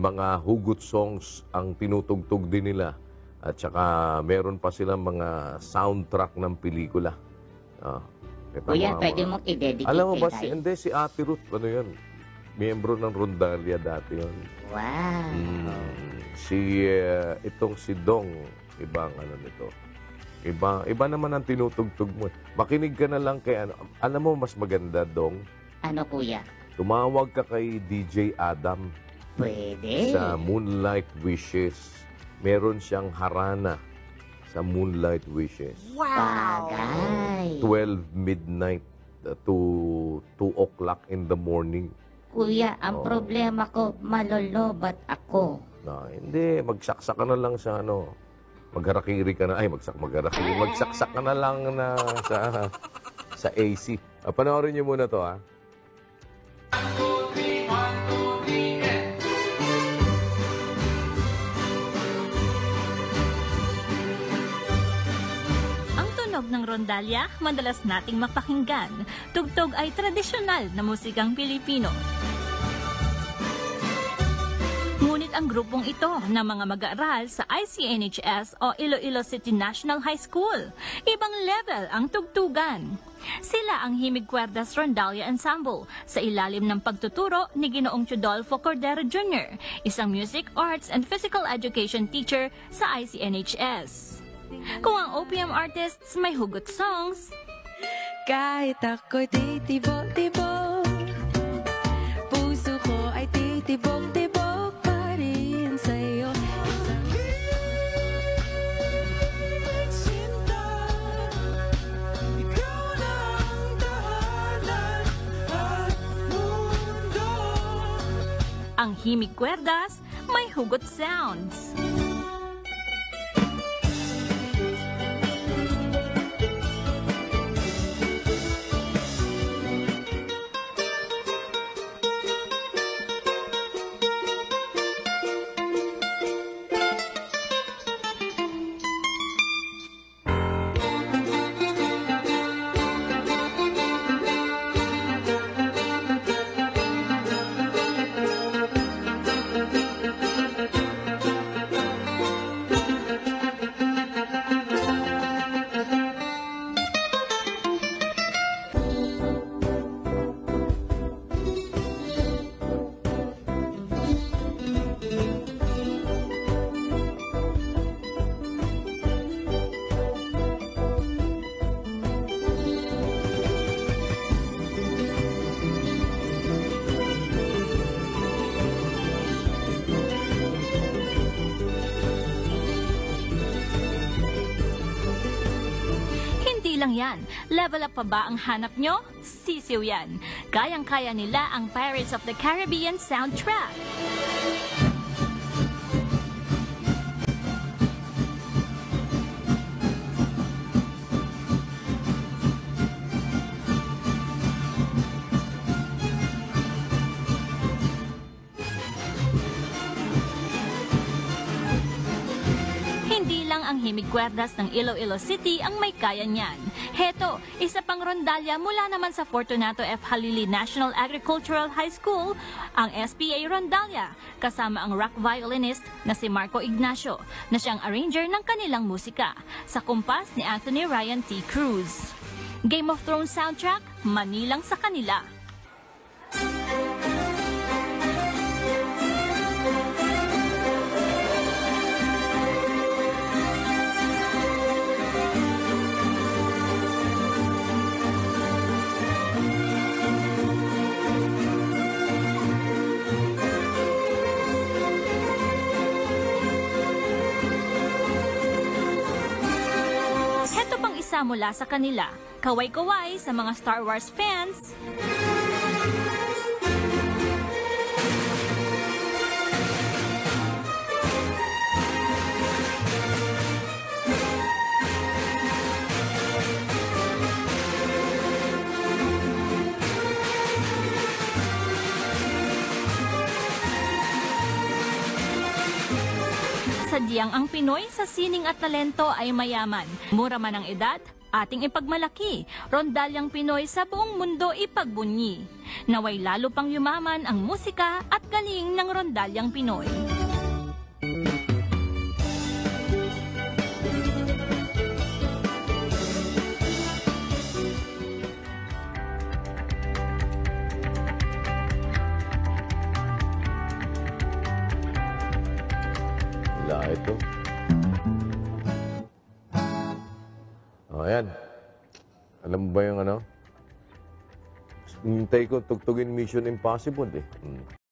mga hugot songs ang tinutugtog din nila. At saka meron pa silang mga soundtrack ng pelikula. Kuya, pwede mo i-dedicate alam mo ba, kay Day? hindi, si Ate Ruth, ano yun? Miyembro ng Rondalia dati yun. Wow. Itong si Dong, ibang ano nito. Iba naman ang tinutugtog mo. Makinig ka na lang kay ano. Alam mo, mas maganda, Dong. Ano, kuya? Tumawag ka kay DJ Adam. Pwede. Sa Moonlight Wishes. Meron siyang harana sa Moonlight Wishes. Wow. Bagay. 12 midnight to 2 o'clock in the morning. Kuya, ang problema ko, malolobat ako. Hindi, magsaksak ka na lang sa ano. Magharakiri ka na. Ay, magharakiri. Magsaksak ka na lang na sa AC. Panoorin niyo muna to, ha? Ng rondalya, madalas nating mapakinggan. Tugtog ay tradisyonal na musikang Pilipino. Ngunit ang grupong ito ng mga mag-aaral sa ICNHS o Iloilo City National High School, ibang level ang tugtugan. Sila ang Himig Cuerdas Rondalia Ensemble sa ilalim ng pagtuturo ni Ginoong Chodolfo Cordero Jr., isang music, arts, and physical education teacher sa ICNHS. Kung ang OPM artists may hugot songs, kahit ako'y titibok-tibok, puso ko ay titibok-tibok pa rin sa'yo. Sinta, ikaw na ang tahanan at mundo. Ang Himig Cuerdas may hugot sounds. Lang yan. Level up pa ba ang hanap nyo? Sisiw yan. Kayang-kaya nila ang Pirates of the Caribbean soundtrack. Hindi lang ang Himig Cuerdas ng Iloilo City ang may kaya niyan. Heto, isa pang rondalya mula naman sa Fortunato F. Halili National Agricultural High School, ang SPA Rondalya, kasama ang rock violinist na si Marco Ignacio, na siyang arranger ng kanilang musika, sa kumpas ni Anthony Ryan T. Cruz. Game of Thrones soundtrack, manilang sa kanila. Mula sa kanila, kaway-kaway sa mga Star Wars fans. Sadyang ang Pinoy sa sining at talento ay mayaman. Mura man ang edad, ating ipagmalaki, rondalyang Pinoy sa buong mundo ipagbunyi. Naway lalo pang yumaman ang musika at galing ng rondalyang Pinoy. Wala ito. Ayan. Alam mo ba yung ano? Hintay ko tugtugin Mission Impossible eh.